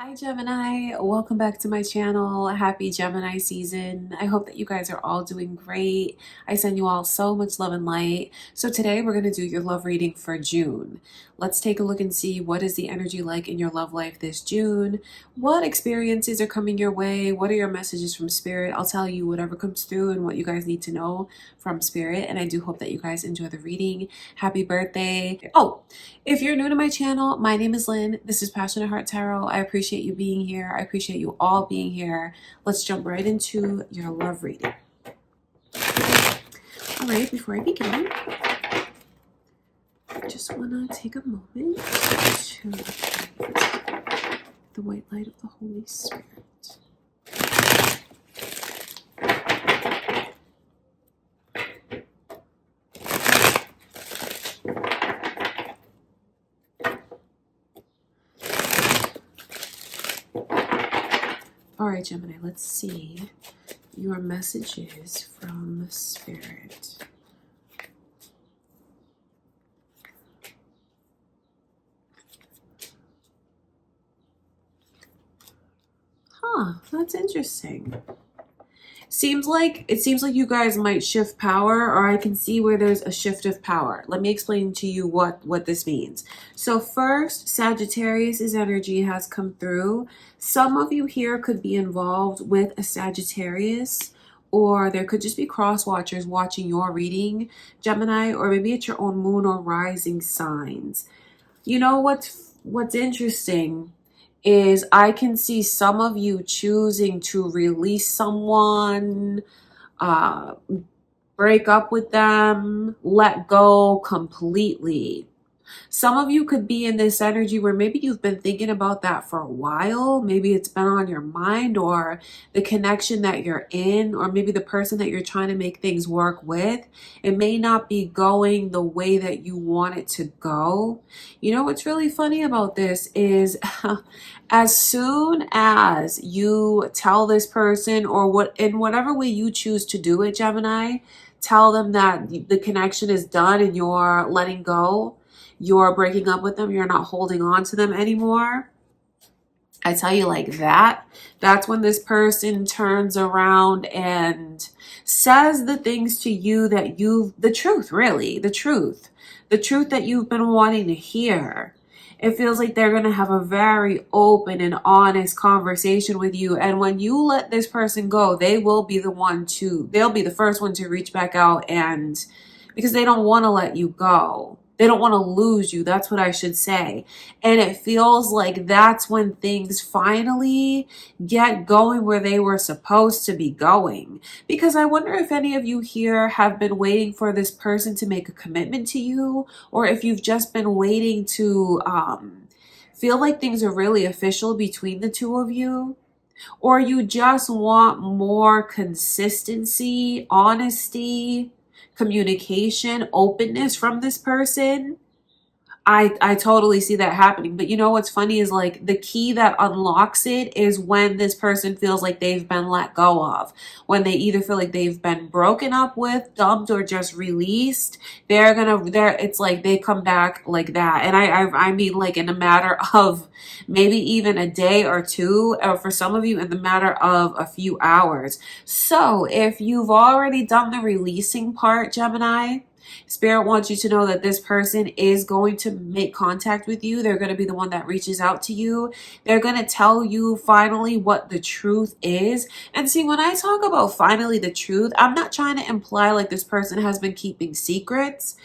Hi Gemini, welcome back to my channel. Happy Gemini season. I hope that you guys are all doing great. I send you all so much love and light. So today we're going to do your love reading for June. Let's take a look and see what is the energy like in your love life this June. What experiences are coming your way? What are your messages from Spirit? I'll tell you whatever comes through and what you guys need to know from Spirit. And I do hope that you guys enjoy the reading. Happy birthday. Oh, if you're new to my channel, my name is Lynn. This is Passionate Heart Tarot. I appreciate you being here. I appreciate you all being here. Let's jump right into your love reading. All right, before I begin, I just want to take a moment to activate the white light of the Holy Spirit. All right, Gemini, let's see your messages from Spirit. That's interesting. It seems like you guys might shift power, or I can see where there's a shift of power. Let me explain to you what this means. So first, Sagittarius's energy has come through. Some of you here could be involved with a Sagittarius, or there could just be cross watchers watching your reading, Gemini, or maybe it's your own moon or rising signs. You know what's interesting is I can see some of you choosing to release someone, break up with them, let go completely. Some of you could be in this energy where maybe you've been thinking about that for a while. Maybe it's been on your mind, or the connection that you're in, or maybe the person that you're trying to make things work with. It may not be going the way that you want it to go. You know what's really funny about this is as soon as you tell this person, or in whatever way you choose to do it, Gemini, tell them that the connection is done and you're letting go, you're breaking up with them, you're not holding on to them anymore. I tell you, like that's when this person turns around and says the things to you that the truth that you've been wanting to hear. It feels like they're going to have a very open and honest conversation with you. And when you let this person go, they'll be the first one to reach back out, and because they don't want to let you go. They don't want to lose you. That's what I should say. And it feels like that's when things finally get going where they were supposed to be going. Because I wonder if any of you here have been waiting for this person to make a commitment to you, or if you've just been waiting to feel like things are really official between the two of you. Or you just want more consistency, honesty, communication, openness from this person. I totally see that happening. But you know what's funny is, like, the key that unlocks it is when this person feels like they've been let go of. When they either feel like they've been broken up with, dumped, or just released, it's like they come back like that. And I mean, like, in a matter of maybe even a day or two, or for some of you in the matter of a few hours. So if you've already done the releasing part, Gemini, Spirit wants you to know that this person is going to make contact with you. They're going to be the one that reaches out to you. They're going to tell you finally what the truth is. And see, when I talk about finally the truth, I'm not trying to imply like this person has been keeping secrets.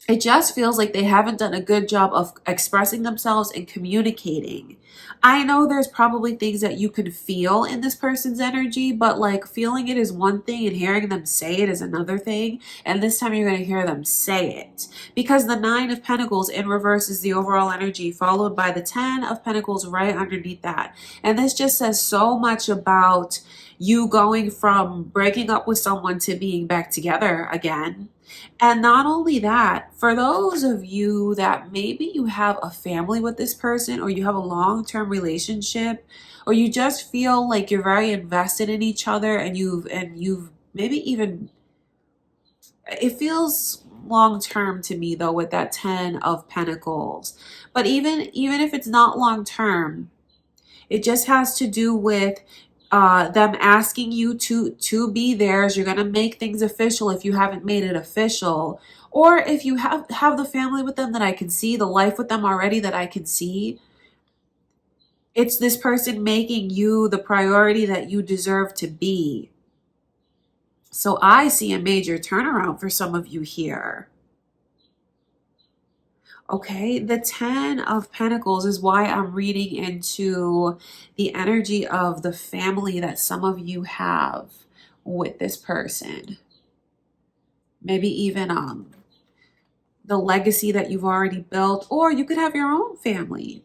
It just feels like they haven't done a good job of expressing themselves and communicating. I know there's probably things that you can feel in this person's energy, but like feeling it is one thing and hearing them say it is another thing. And this time you're going to hear them say it, because the 9 of Pentacles in reverse is the overall energy, followed by the 10 of Pentacles right underneath that. And this just says so much about you going from breaking up with someone to being back together again. And not only that, for those of you that maybe you have a family with this person, or you have a long-term relationship, or you just feel like you're very invested in each other, and you've maybe even, it feels long term to me though with that 10 of Pentacles. But even if it's not long term, it just has to do with them asking you to be theirs. You're going to make things official if you haven't made it official. Or if you have the family with them that I can see, the life with them already that I can see, it's this person making you the priority that you deserve to be. So I see a major turnaround for some of you here. Okay, the 10 of Pentacles is why I'm reading into the energy of the family that some of you have with this person. Maybe even the legacy that you've already built, or you could have your own family.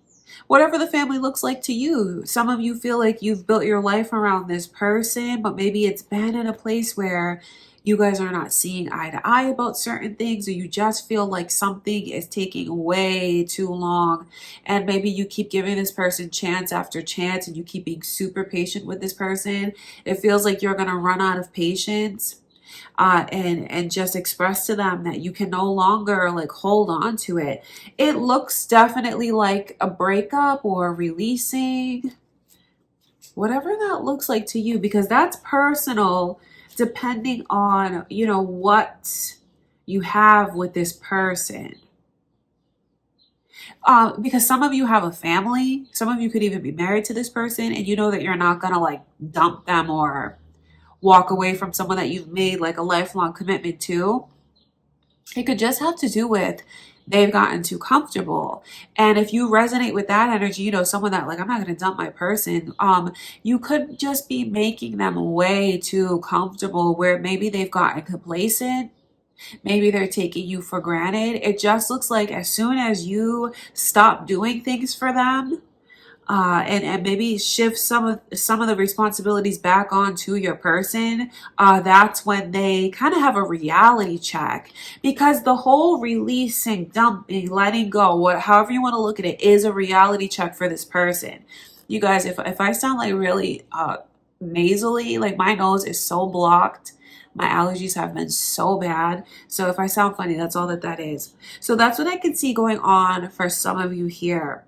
Whatever the family looks like to you. Some of you feel like you've built your life around this person, but maybe it's been in a place where you guys are not seeing eye to eye about certain things, or you just feel like something is taking way too long. And maybe you keep giving this person chance after chance and you keep being super patient with this person. It feels like you're going to run out of patience. And just express to them that you can no longer like hold on to it. It looks definitely like a breakup or releasing, whatever that looks like to you, because that's personal depending on, you know, what you have with this person. Because some of you have a family, some of you could even be married to this person, and you know that you're not gonna like dump them or walk away from someone that you've made like a lifelong commitment to. It could just have to do with they've gotten too comfortable. And if you resonate with that energy, you know, someone that like, I'm not going to dump my person. You could just be making them way too comfortable where maybe they've gotten complacent. Maybe they're taking you for granted. It just looks like as soon as you stop doing things for them, and maybe shift some of the responsibilities back onto your person, that's when they kind of have a reality check, because the whole releasing, dumping, letting go, however you want to look at it, is a reality check for this person. You guys, if I sound like really nasally, like my nose is so blocked. My allergies have been so bad. So if I sound funny, that's all that is. So that's what I can see going on for some of you here.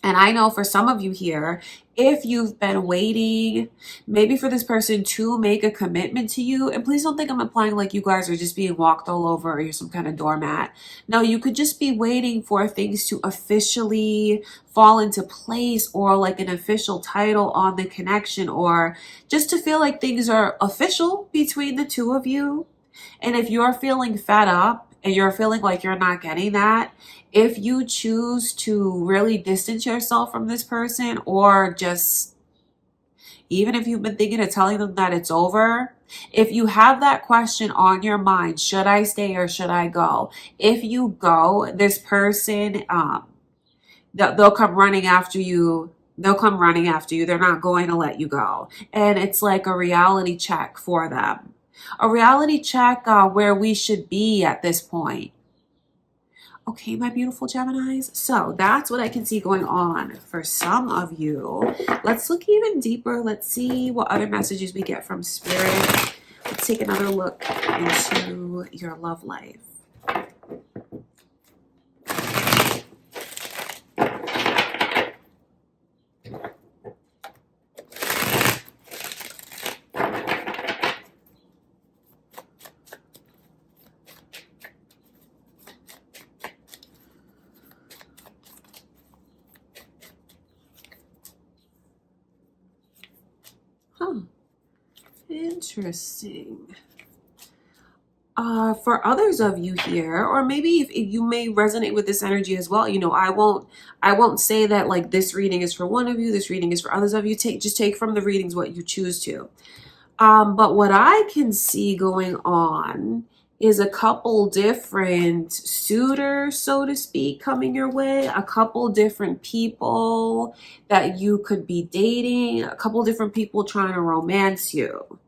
And I know for some of you here, if you've been waiting maybe for this person to make a commitment to you, and please don't think I'm implying like you guys are just being walked all over or you're some kind of doormat. No, you could just be waiting for things to officially fall into place, or like an official title on the connection, or just to feel like things are official between the two of you. And if you're feeling fed up and you're feeling like you're not getting that, if you choose to really distance yourself from this person, or just even if you've been thinking of telling them that it's over, if you have that question on your mind, should I stay or should I go? If you go, this person, they'll come running after you. They'll come running after you. They're not going to let you go. And it's like a reality check for them. A reality check where we should be at this point. Okay, my beautiful Geminis. So that's what I can see going on for some of you. Let's look even deeper. Let's see what other messages we get from Spirit. Let's take another look into your love life. Interesting. For others of you here, or maybe if you may resonate with this energy as well, you know, I won't say that like this reading is for one of you, this reading is for others of you. Just take from the readings what you choose to. But what I can see going on is a couple different suitors, so to speak, coming your way, a couple different people that you could be dating, a couple different people trying to romance you.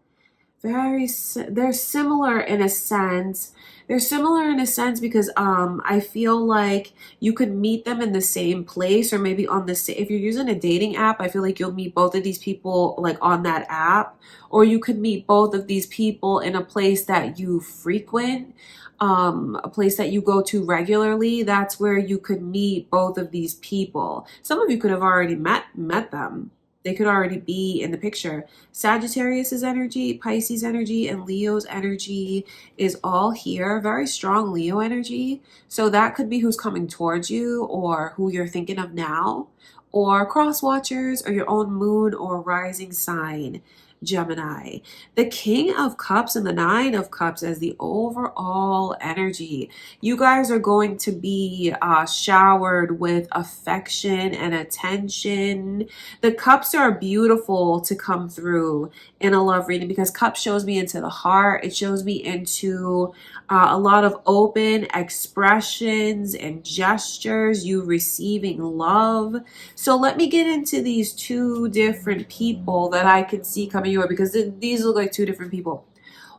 they're similar in a sense. They're similar in a sense because I feel like you could meet them in the same place, or maybe on the same, if you're using a dating app, I feel like you'll meet both of these people like on that app, or you could meet both of these people in a place that you frequent, a place that you go to regularly. That's where you could meet both of these people. Some of you could have already met them. They could already be in the picture. Sagittarius's energy, Pisces energy, and Leo's energy is all here. Very strong Leo energy. So that could be who's coming towards you, or who you're thinking of now, or cross watchers, or your own moon or rising sign, Gemini. The King of Cups and the Nine of Cups as the overall energy. You guys are going to be showered with affection and attention. The cups are beautiful to come through in a love reading because cups shows me into the heart. It shows me into a lot of open expressions and gestures, you receiving love. So let me get into these two different people that I can see coming your way, because these look like two different people.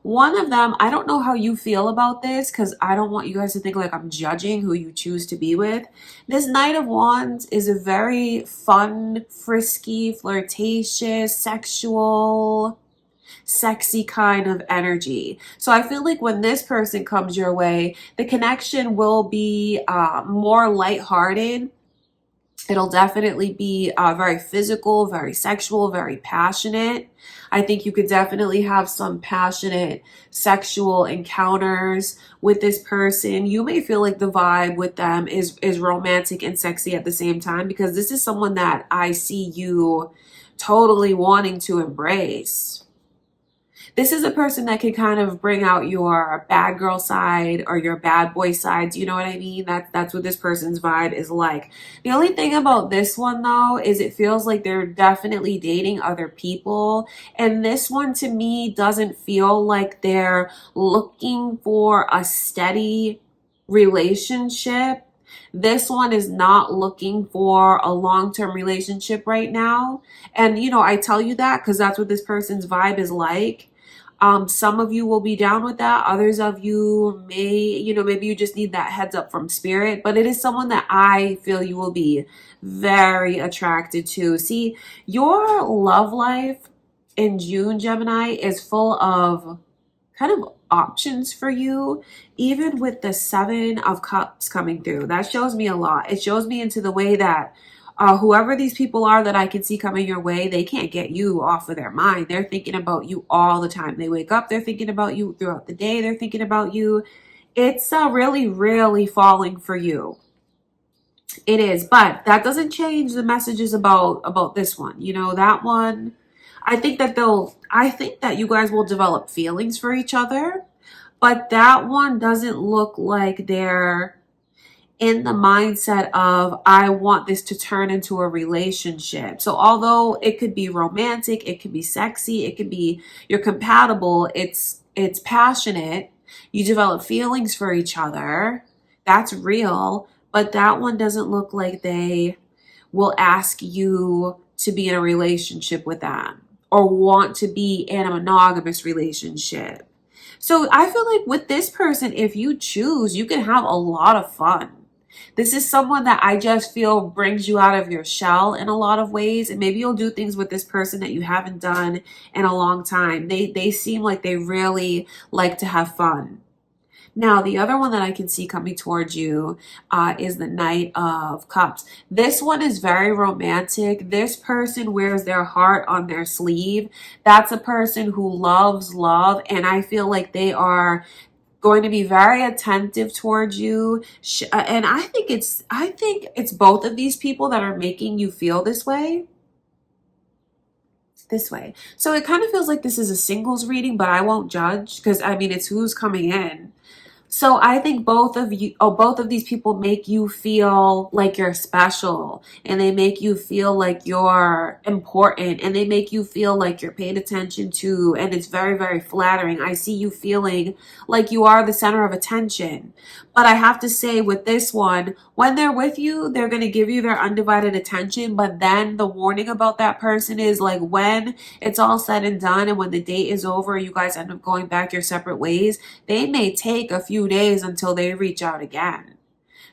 One of them, I don't know how you feel about this because I don't want you guys to think like I'm judging who you choose to be with. This Knight of Wands is a very fun, frisky, flirtatious, sexual, sexy kind of energy. So I feel like when this person comes your way, the connection will be more lighthearted. It'll definitely be very physical, very sexual, very passionate. I think you could definitely have some passionate sexual encounters with this person. You may feel like the vibe with them is romantic and sexy at the same time, because this is someone that I see you totally wanting to embrace. This is a person that can kind of bring out your bad girl side or your bad boy side. Do you know what I mean? That's what this person's vibe is like. The only thing about this one though is it feels like they're definitely dating other people. And this one to me doesn't feel like they're looking for a steady relationship. This one is not looking for a long-term relationship right now. And you know, I tell you that because that's what this person's vibe is like. Some of you will be down with that. Others of you may, you know, maybe you just need that heads up from spirit, but it is someone that I feel you will be very attracted to. See, your love life in June, Gemini, is full of kind of options for you, even with the Seven of Cups coming through. That shows me a lot. It shows me into the way that whoever these people are that I can see coming your way, they can't get you off of their mind. They're thinking about you all the time. They wake up, they're thinking about you throughout the day. They're thinking about you. It's really, really falling for you. It is, but that doesn't change the messages about this one. You know, that one, I think that you guys will develop feelings for each other, but that one doesn't look like they're in the mindset of, I want this to turn into a relationship. So although it could be romantic, it could be sexy, it could be, you're compatible, it's passionate, you develop feelings for each other, that's real, but that one doesn't look like they will ask you to be in a relationship with them or want to be in a monogamous relationship. So I feel like with this person, if you choose, you can have a lot of fun. This is someone that I just feel brings you out of your shell in a lot of ways. And maybe you'll do things with this person that you haven't done in a long time. They seem like they really like to have fun. Now, the other one that I can see coming towards you is the Knight of Cups. This one is very romantic. This person wears their heart on their sleeve. That's a person who loves love. And I feel like they are going to be very attentive towards you, and I think it's both of these people that are making you feel this way. So it kind of feels like this is a singles reading, but I won't judge because I mean it's who's coming in. So I think both of you, both of these people make you feel like you're special, and they make you feel like you're important, and they make you feel like you're paid attention to, and it's very, very flattering. I see you feeling like you are the center of attention. But I have to say with this one, when they're with you, they're going to give you their undivided attention. But then the warning about that person is like when it's all said and done and when the date is over, you guys end up going back your separate ways, they may take a few days until they reach out again.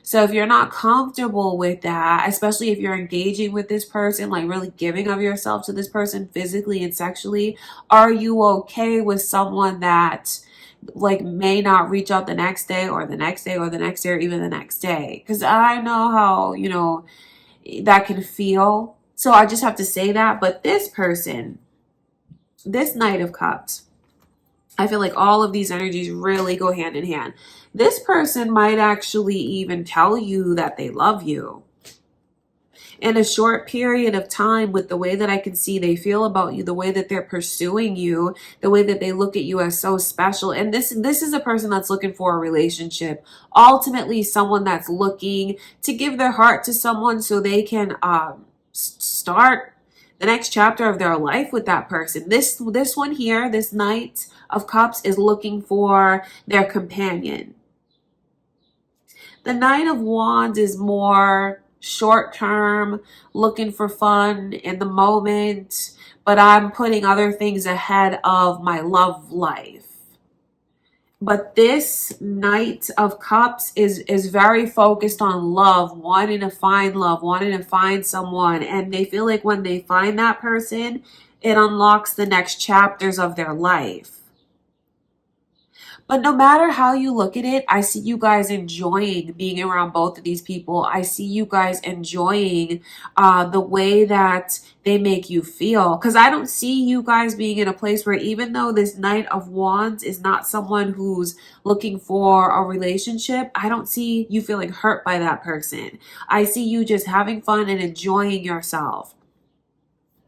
So if you're not comfortable with that, especially if you're engaging with this person, like really giving of yourself to this person physically and sexually, are you okay with someone that like may not reach out the next day or the next day or the next day or even the next day? Because I know how, that can feel. So I just have to say that. But this person, this Knight of Cups, I feel like all of these energies really go hand in hand. This person might actually even tell you that they love you in a short period of time, with the way that I can see they feel about you, the way that they're pursuing you, the way that they look at you as so special. And this is a person that's looking for a relationship. Ultimately, someone that's looking to give their heart to someone so they can start the next chapter of their life with that person. This one here, this Knight of Cups, is looking for their companion. The Knight of Wands is more short term, looking for fun in the moment, but I'm putting other things ahead of my love life. But this Knight of Cups is very focused on love, wanting to find love, wanting to find someone. And they feel like when they find that person, it unlocks the next chapters of their life. But no matter how you look at it, I see you guys enjoying being around both of these people. I see you guys enjoying the way that they make you feel. Because I don't see you guys being in a place where, even though this Knight of Wands is not someone who's looking for a relationship, I don't see you feeling hurt by that person. I see you just having fun and enjoying yourself.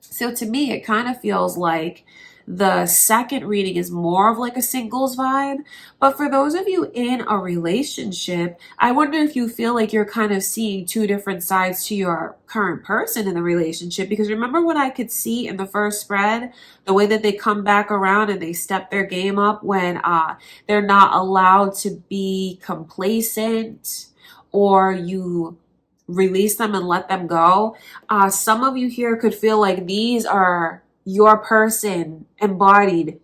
So to me, it kind of feels like the second reading is more of like a singles vibe. But for those of you in a relationship, I wonder if you feel like you're kind of seeing two different sides to your current person in the relationship. Because remember what I could see in the first spread, the way that they come back around and they step their game up when they're not allowed to be complacent, or you release them and let them go. Some of you here could feel like these are your person embodied,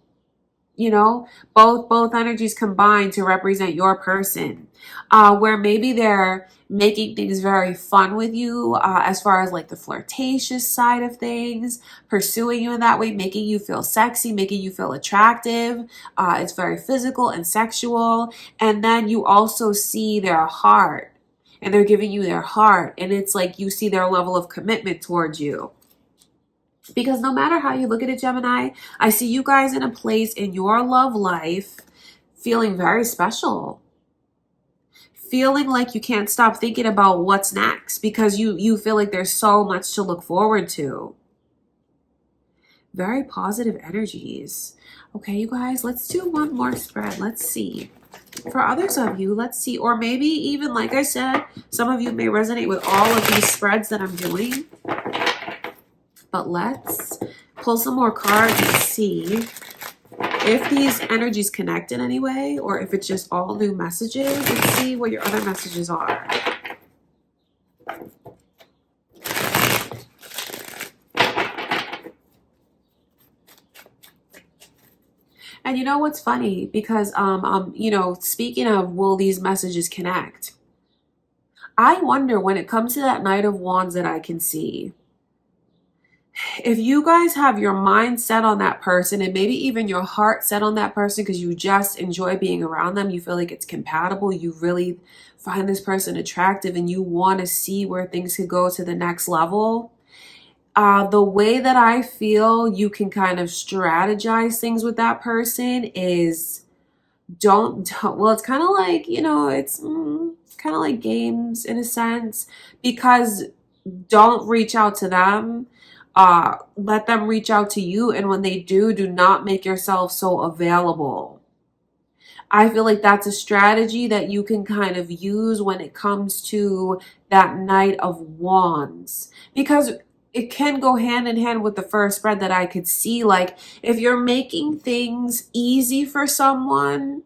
both energies combined to represent your person, where maybe they're making things very fun with you, as far as like the flirtatious side of things, pursuing you in that way, making you feel sexy, making you feel attractive. It's very physical and sexual. And then you also see their heart, and they're giving you their heart, and it's like you see their level of commitment towards you. Because no matter how you look at it, Gemini, I see you guys in a place in your love life feeling very special. Feeling like you can't stop thinking about what's next, because you feel like there's so much to look forward to. Very positive energies. Okay, you guys, let's do one more spread. Let's see. For others of you, let's see. Or maybe even, like I said, some of you may resonate with all of these spreads that I'm doing. But let's pull some more cards and see if these energies connect in any way, or if it's just all new messages. Let's see what your other messages are. And you know what's funny? Because, speaking of will these messages connect, I wonder, when it comes to that Knight of Wands that I can see, if you guys have your mind set on that person, and maybe even your heart set on that person because you just enjoy being around them, you feel like it's compatible, you really find this person attractive, and you want to see where things could go to the next level, the way that I feel you can kind of strategize things with that person is well, it's kind of like, it's kind of like games in a sense, because don't reach out to them. Let them reach out to you. And when they do not make yourself so available. I feel like that's a strategy that you can kind of use when it comes to that Knight of Wands, because it can go hand in hand with the first spread that I could see. Like, if you're making things easy for someone,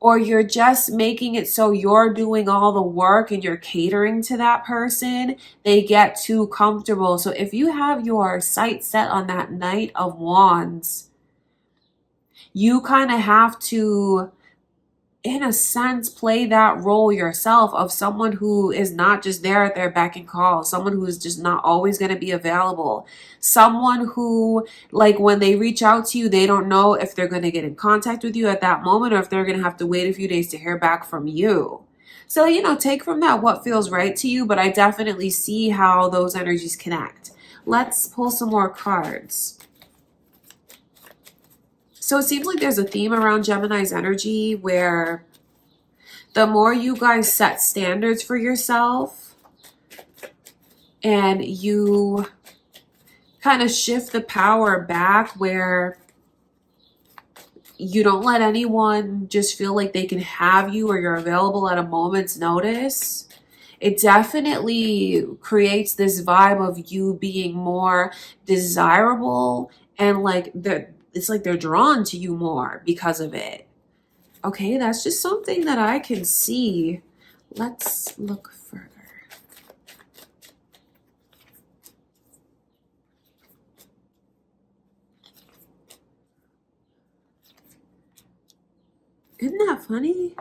or you're just making it so you're doing all the work and you're catering to that person, they get too comfortable. So if you have your sights set on that Knight of Wands, you kind of have to, in a sense, play that role yourself of someone who is not just there at their beck and call, someone who is just not always going to be available, someone who, like, when they reach out to you, they don't know if they're going to get in contact with you at that moment or if they're going to have to wait a few days to hear back from you. So, you know, take from that what feels right to you, but I definitely see how those energies connect. Let's pull some more cards. So it seems like there's a theme around Gemini's energy where the more you guys set standards for yourself and you kind of shift the power back, where you don't let anyone just feel like they can have you or you're available at a moment's notice, it definitely creates this vibe of you being more desirable, and like it's like they're drawn to you more because of it. Okay, that's just something that I can see. Let's look further. Isn't that funny?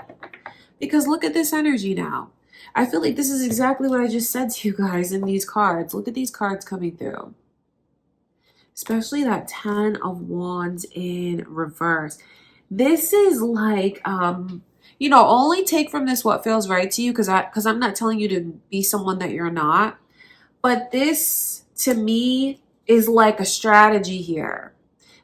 Because look at this energy now. I feel like this is exactly what I just said to you guys in these cards. Look at these cards coming through. Especially that 10 of Wands in reverse. This is like, you know, only take from this what feels right to you, because I'm not telling you to be someone that you're not. But this, to me, is like a strategy here.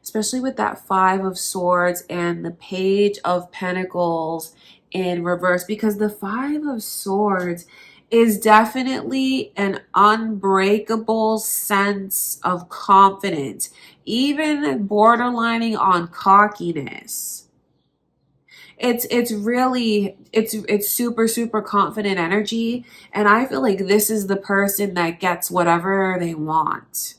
Especially with that 5 of Swords and the Page of Pentacles in reverse. Because the 5 of Swords is definitely an unbreakable sense of confidence, even borderlining on cockiness. It's really, it's super, super confident energy. And I feel like this is the person that gets whatever they want.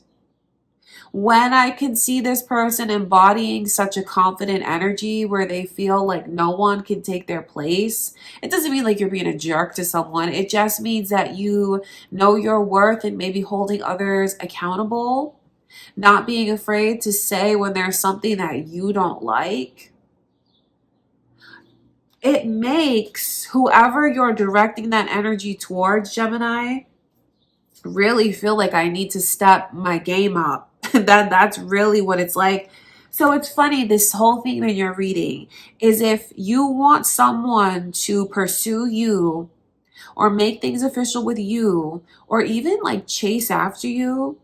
When I can see this person embodying such a confident energy where they feel like no one can take their place, it doesn't mean like you're being a jerk to someone. It just means that you know your worth and maybe holding others accountable, not being afraid to say when there's something that you don't like. It makes whoever you're directing that energy towards, Gemini, really feel like I need to step my game up. That's really what it's like. So it's funny, this whole theme in your reading is if you want someone to pursue you or make things official with you or even like chase after you,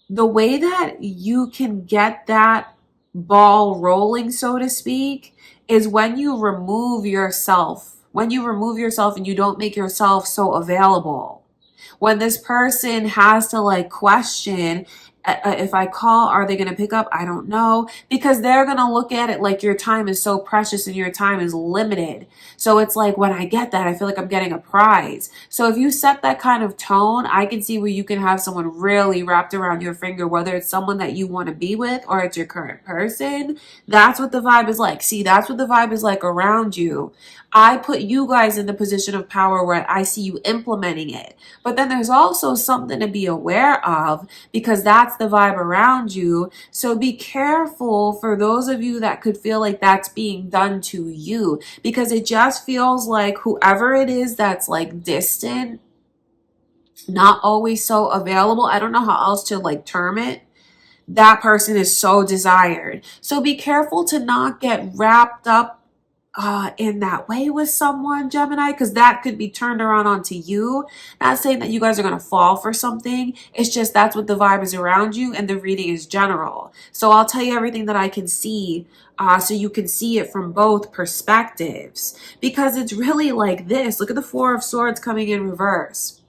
the way that you can get that ball rolling, so to speak, is when you remove yourself. When you remove yourself and you don't make yourself so available. When this person has to like question, if I call, are they going to pick up? I don't know, because they're going to look at it like your time is so precious and your time is limited. So it's like, when I get that, I feel like I'm getting a prize. So if you set that kind of tone, I can see where you can have someone really wrapped around your finger, whether it's someone that you want to be with or it's your current person. That's what the vibe is like. See, that's what the vibe is like around you. I put you guys in the position of power where I see you implementing it. But then there's also something to be aware of, because that's the vibe around you. So be careful for those of you that could feel like that's being done to you, because it just feels like whoever it is that's like distant, not always so available, I don't know how else to like term it, that person is so desired. So be careful to not get wrapped up in that way with someone, Gemini, because that could be turned around onto you. Not saying that you guys are going to fall for something. It's just that's what the vibe is around you, and the reading is general. So I'll tell you everything that I can see, so you can see it from both perspectives, because it's really like this. Look at the 4 of Swords coming in reverse.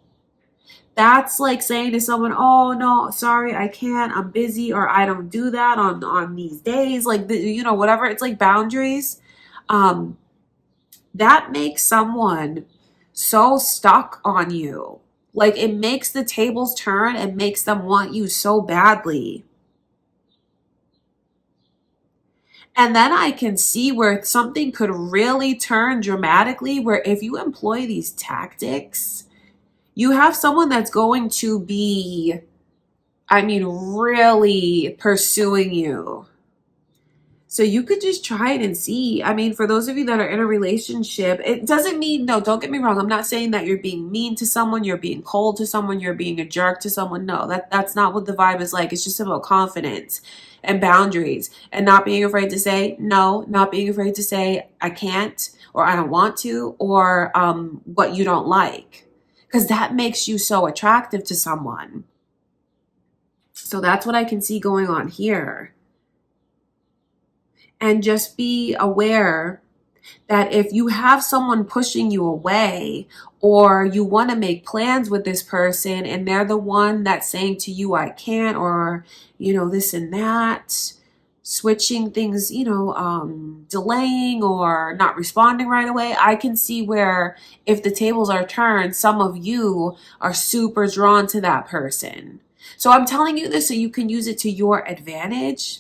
That's like saying to someone, oh no, sorry, I can't, I'm busy, or I don't do that on these days, like, you know, whatever. It's like boundaries. that makes someone so stuck on you. Like, it makes the tables turn and makes them want you so badly. And then I can see where something could really turn dramatically, where if you employ these tactics, you have someone that's going to be, I mean, really pursuing you. So you could just try it and see. I mean, for those of you that are in a relationship, it doesn't mean, no, don't get me wrong. I'm not saying that you're being mean to someone, you're being cold to someone, you're being a jerk to someone. No, that's not what the vibe is like. It's just about confidence and boundaries and not being afraid to say no, not being afraid to say I can't or I don't want to, or what you don't like, because that makes you so attractive to someone. So that's what I can see going on here. And just be aware that if you have someone pushing you away, or you want to make plans with this person and they're the one that's saying to you, I can't, or, this and that, switching things, delaying or not responding right away, I can see where if the tables are turned, some of you are super drawn to that person. So I'm telling you this so you can use it to your advantage.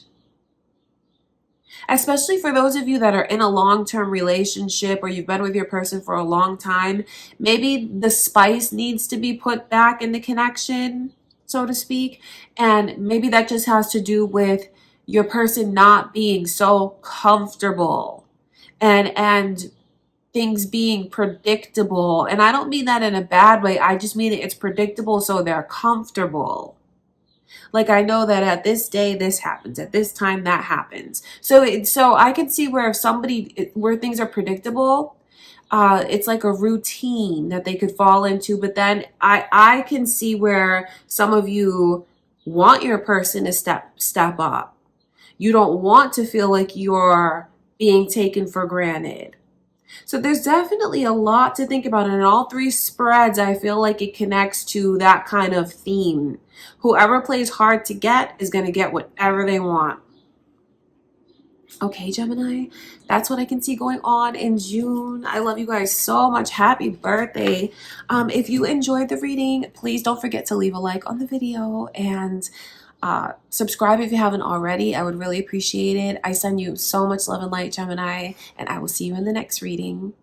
Especially for those of you that are in a long-term relationship or you've been with your person for a long time, maybe the spice needs to be put back in the connection, so to speak. And maybe that just has to do with your person not being so comfortable and things being predictable. And I don't mean that in a bad way. I just mean it's predictable so they're comfortable. Like, I know that at this day, this happens. At this time, that happens. So I can see where where things are predictable, it's like a routine that they could fall into. But then I can see where some of you want your person to step up. You don't want to feel like you're being taken for granted. So there's definitely a lot to think about. And in all three spreads, I feel like it connects to that kind of theme. Whoever plays hard to get is going to get whatever they want. Okay, Gemini, that's what I can see going on in June. I love you guys so much. Happy birthday. If you enjoyed the reading, please don't forget to leave a like on the video and subscribe if you haven't already. I would really appreciate it. I send you so much love and light, Gemini, and I will see you in the next reading.